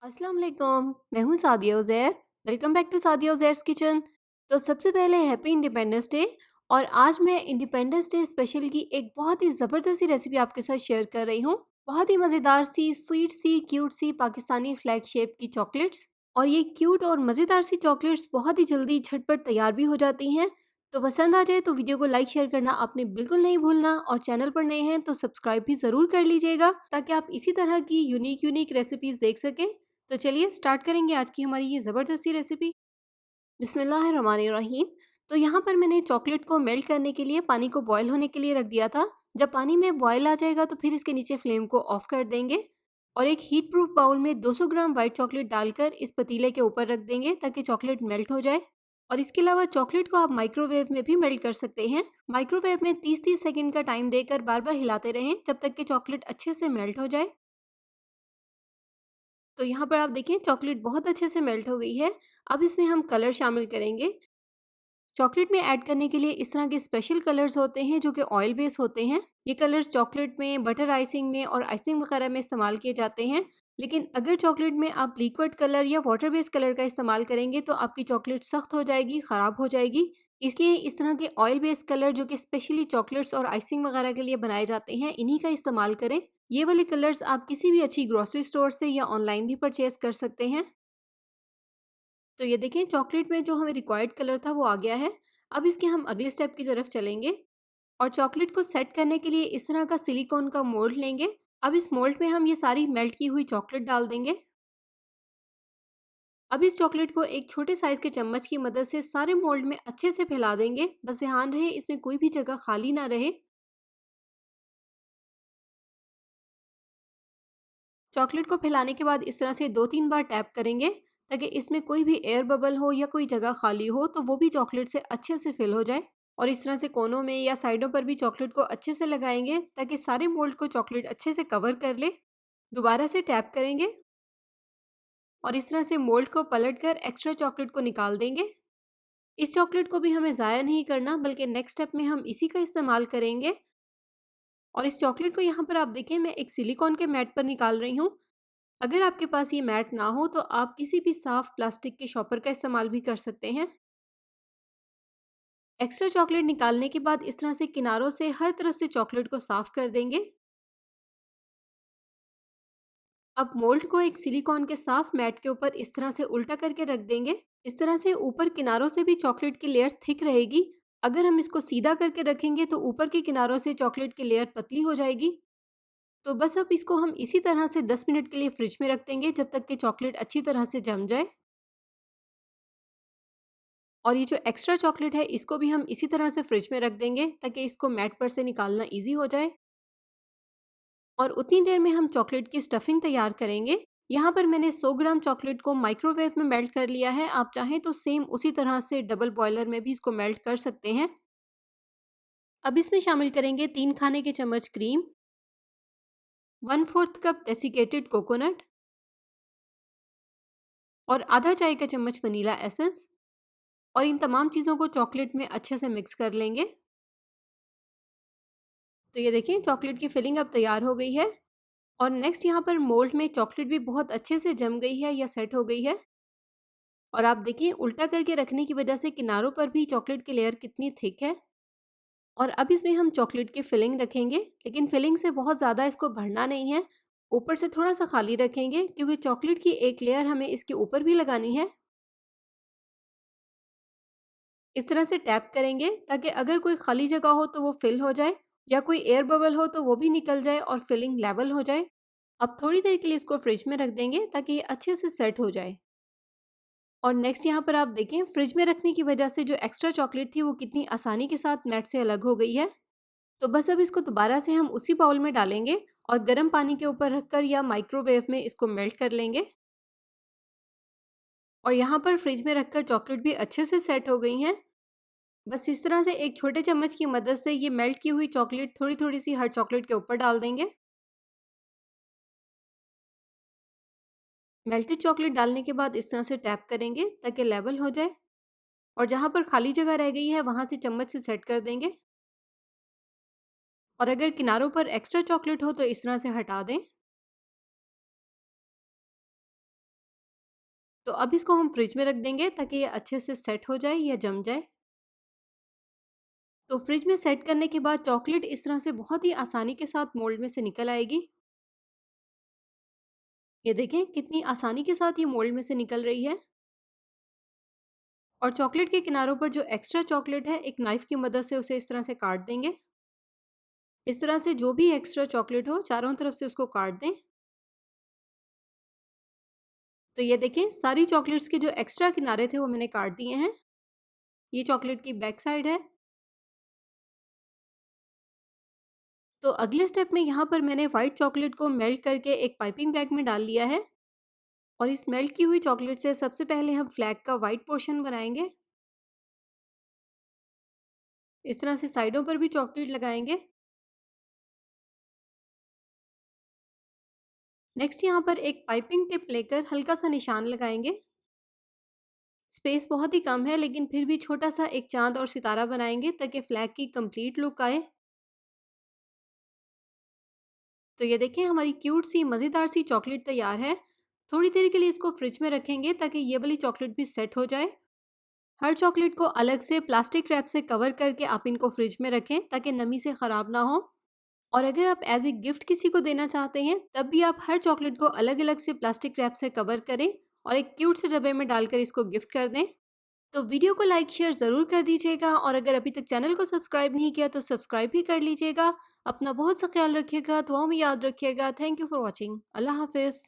अस्सलाम वालेकुम। मैं हूँ Sadia Uzair. Welcome back to Sadia Uzair's kitchen. तो सबसे पहले हैप्पी इंडिपेंडेंस डे। और आज मैं इंडिपेंडेंस डे स्पेशल की एक बहुत ही ज़बरदस्त सी रेसिपी आपके साथ शेयर कर रही हूँ। बहुत ही मज़ेदार सी, स्वीट सी, क्यूट सी पाकिस्तानी फ्लैग शेप की चॉकलेट्स। और ये क्यूट और मज़ेदार सी चॉकलेट्स बहुत ही जल्दी झटपट तैयार भी हो जाती हैं। तो पसंद आ जाए तो वीडियो को लाइक शेयर करना आपने बिल्कुल नहीं भूलना, और चैनल पर नए हैं तो सब्सक्राइब भी ज़रूर कर लीजिएगा ताकि आप इसी तरह की यूनिक यूनिक रेसिपीज़ देख सकें। तो चलिए स्टार्ट करेंगे आज की हमारी ये ज़बरदस्त सी रेसिपी। बिस्मिल्लाहिर्रहमानिर्रहीम। तो यहाँ पर मैंने चॉकलेट को मेल्ट करने के लिए पानी को बॉयल होने के लिए रख दिया था। जब पानी में बॉयल आ जाएगा तो फिर इसके नीचे फ्लेम को ऑफ कर देंगे और एक हीट प्रूफ बाउल में 200 ग्राम वाइट चॉकलेट डालकर इस पतीले के ऊपर रख देंगे ताकि चॉकलेट मेल्ट हो जाए। और इसके अलावा चॉकलेट को आप माइक्रोवेव में भी मेल्ट कर सकते हैं। माइक्रोवेव में 30-30 सेकंड का टाइम देकर बार बार हिलाते रहें जब तक कि चॉकलेट अच्छे से मेल्ट हो जाए। तो यहाँ पर आप देखिए चॉकलेट बहुत अच्छे से मेल्ट हो गई है। अब इसमें हम कलर शामिल करेंगे। चॉकलेट में ऐड करने के लिए इस तरह के स्पेशल कलर्स होते हैं जो कि ऑयल बेस होते हैं। ये कलर्स चॉकलेट में, बटर आइसिंग में और आइसिंग वगैरह में इस्तेमाल किए जाते हैं। लेकिन अगर चॉकलेट में आप लिक्विड कलर या वाटर बेस्ड कलर का इस्तेमाल करेंगे तो आपकी चॉकलेट सख्त हो जाएगी, ख़राब हो जाएगी। इसलिए इस तरह के ऑयल बेस्ड कलर जो कि स्पेशली चॉकलेट्स और आइसिंग वगैरह के लिए बनाए जाते हैं, इन्हीं का इस्तेमाल करें। ये वाले कलर्स आप किसी भी अच्छी ग्रोसरी स्टोर से या ऑनलाइन भी परचेज कर सकते हैं। तो ये देखें चॉकलेट में जो हमें रिक्वायर्ड कलर था वो आ गया है। अब इसके हम अगले स्टेप की तरफ चलेंगे और चॉकलेट को सेट करने के लिए इस तरह का सिलिकॉन का मोल्ड लेंगे। अब इस मोल्ड में हम ये सारी मेल्ट की हुई चॉकलेट डाल देंगे। अब इस चॉकलेट को एक छोटे साइज के चम्मच की मदद से सारे मोल्ड में अच्छे से फैला देंगे। बस ध्यान रहे इसमें कोई भी जगह खाली ना रहे। चॉकलेट को फैलाने के बाद इस तरह से 2-3 बार टैप करेंगे ताकि इसमें कोई भी एयर बबल हो या कोई जगह खाली हो तो वो भी चॉकलेट से अच्छे से फिल हो जाए। और इस तरह से कोनों में या साइडों पर भी चॉकलेट को अच्छे से लगाएंगे ताकि सारे मोल्ड को चॉकलेट अच्छे से कवर कर ले। दोबारा से टैप करेंगे और इस तरह से मोल्ड को पलटकर एक्स्ट्रा चॉकलेट को निकाल देंगे। इस चॉकलेट को भी हमें ज़ाया नहीं करना बल्कि नेक्स्ट स्टेप में हम इसी का इस्तेमाल करेंगे। और इस चॉकलेट को यहाँ पर आप देखें मैं एक सिलिकॉन के मैट पर निकाल रही हूँ। अगर आपके पास ये मैट ना हो तो आप किसी भी साफ प्लास्टिक के शॉपर का इस्तेमाल भी कर सकते हैं। एक्स्ट्रा चॉकलेट निकालने के बाद इस तरह से किनारों से हर तरफ से चॉकलेट को साफ कर देंगे। अब मोल्ड को एक सिलिकॉन के साफ मैट के ऊपर इस तरह से उल्टा करके रख देंगे। इस तरह से ऊपर किनारों से भी चॉकलेट की लेयर थिक रहेगी। अगर हम इसको सीधा करके रखेंगे तो ऊपर के किनारों से चॉकलेट की लेयर पतली हो जाएगी। तो बस अब इसको हम इसी तरह से 10 मिनट के लिए फ्रिज में रख देंगे जब तक कि चॉकलेट अच्छी तरह से जम जाए। और ये जो एक्स्ट्रा चॉकलेट है इसको भी हम इसी तरह से फ्रिज में रख देंगे ताकि इसको मैट पर से निकालना ईजी हो जाए। और उतनी देर में हम चॉकलेट की स्टफिंग तैयार करेंगे। यहाँ पर मैंने 100 ग्राम चॉकलेट को माइक्रोवेव में मेल्ट कर लिया है। आप चाहें तो सेम उसी तरह से डबल बॉयलर में भी इसको मेल्ट कर सकते हैं। अब इसमें शामिल करेंगे 3 खाने के चम्मच क्रीम, 1/4 कप डेसिकेटेड कोकोनट और आधा चाय का चम्मच वनीला एसेंस। और इन तमाम चीज़ों को चॉकलेट में अच्छे से मिक्स कर लेंगे। तो ये देखिए चॉकलेट की फिलिंग अब तैयार हो गई है। और नेक्स्ट यहाँ पर मोल्ड में चॉकलेट भी बहुत अच्छे से जम गई है या सेट हो गई है। और आप देखिए उल्टा करके रखने की वजह से किनारों पर भी चॉकलेट की लेयर कितनी थिक है। और अब इसमें हम चॉकलेट की फिलिंग रखेंगे, लेकिन फिलिंग से बहुत ज़्यादा इसको भरना नहीं है। ऊपर से थोड़ा सा खाली रखेंगे क्योंकि चॉकलेट की एक लेयर हमें इसके ऊपर भी लगानी है। इस तरह से टैप करेंगे ताकि अगर कोई खाली जगह हो तो वो फिल हो जाए, या कोई एयर बबल हो तो वो भी निकल जाए और फिलिंग लेवल हो जाए। अब थोड़ी देर के लिए इसको फ्रिज में रख देंगे ताकि ये अच्छे से सेट हो जाए। और नेक्स्ट यहाँ पर आप देखें फ्रिज में रखने की वजह से जो एक्स्ट्रा चॉकलेट थी वो कितनी आसानी के साथ मैट से अलग हो गई है। तो बस अब इसको दोबारा से हम उसी बाउल में डालेंगे और गर्म पानी के ऊपर रखकर या माइक्रोवेव में इसको मेल्ट कर लेंगे। और यहाँ पर फ्रिज में रखकर चॉकलेट भी अच्छे से सेट हो गई हैं। बस इस तरह से एक छोटे चम्मच की मदद से ये मेल्ट की हुई चॉकलेट थोड़ी थोड़ी सी हर चॉकलेट के ऊपर डाल देंगे। मेल्टेड चॉकलेट डालने के बाद इस तरह से टैप करेंगे ताकि लेवल हो जाए। और जहाँ पर खाली जगह रह गई है वहाँ से चम्मच से सेट कर देंगे। और अगर किनारों पर एक्स्ट्रा चॉकलेट हो तो इस तरह से हटा दें। तो अब इसको हम फ्रिज में रख देंगे ताकि ये अच्छे से सेट हो जाए या जम जाए। तो फ्रिज में सेट करने के बाद चॉकलेट इस तरह से बहुत ही आसानी के साथ मोल्ड में से निकल आएगी। ये देखें कितनी आसानी के साथ ये मोल्ड में से निकल रही है। और चॉकलेट के किनारों पर जो एक्स्ट्रा चॉकलेट है, एक नाइफ की मदद से उसे इस तरह से काट देंगे। इस तरह से जो भी एक्स्ट्रा चॉकलेट हो चारों तरफ से उसको काट दें। तो ये देखें सारी चॉकलेट्स के जो एक्स्ट्रा किनारे थे वो मैंने काट दिए हैं। ये चॉकलेट की बैक साइड है। तो अगले स्टेप में यहाँ पर मैंने व्हाइट चॉकलेट को मेल्ट करके एक पाइपिंग बैग में डाल लिया है। और इस मेल्ट की हुई चॉकलेट से सबसे पहले हम फ्लैग का व्हाइट पोर्शन बनाएंगे। इस तरह से साइडों पर भी चॉकलेट लगाएंगे। नेक्स्ट यहाँ पर एक पाइपिंग टिप लेकर हल्का सा निशान लगाएंगे। स्पेस बहुत ही कम है लेकिन फिर भी छोटा सा एक चांद और सितारा बनाएंगे ताकि फ्लैग की कंप्लीट लुक आए। तो ये देखें हमारी क्यूट सी मज़ेदार सी चॉकलेट तैयार है। थोड़ी देर के लिए इसको फ्रिज में रखेंगे ताकि ये वाली चॉकलेट भी सेट हो जाए। हर चॉकलेट को अलग से प्लास्टिक रैप से कवर करके आप इनको फ्रिज में रखें ताकि नमी से ख़राब ना हो। और अगर आप एज ए गिफ्ट किसी को देना चाहते हैं तब भी आप हर चॉकलेट को अलग अलग से प्लास्टिक रैप से कवर करें और एक क्यूट से डब्बे में डालकर इसको गिफ्ट कर दें। तो वीडियो को लाइक शेयर ज़रूर कर दीजिएगा और अगर अभी तक चैनल को सब्सक्राइब नहीं किया तो सब्सक्राइब भी कर लीजिएगा। अपना बहुत सा ख्याल रखिएगा, दुआओं में याद रखिएगा। Thank you for watching. अल्लाह हाफिज़।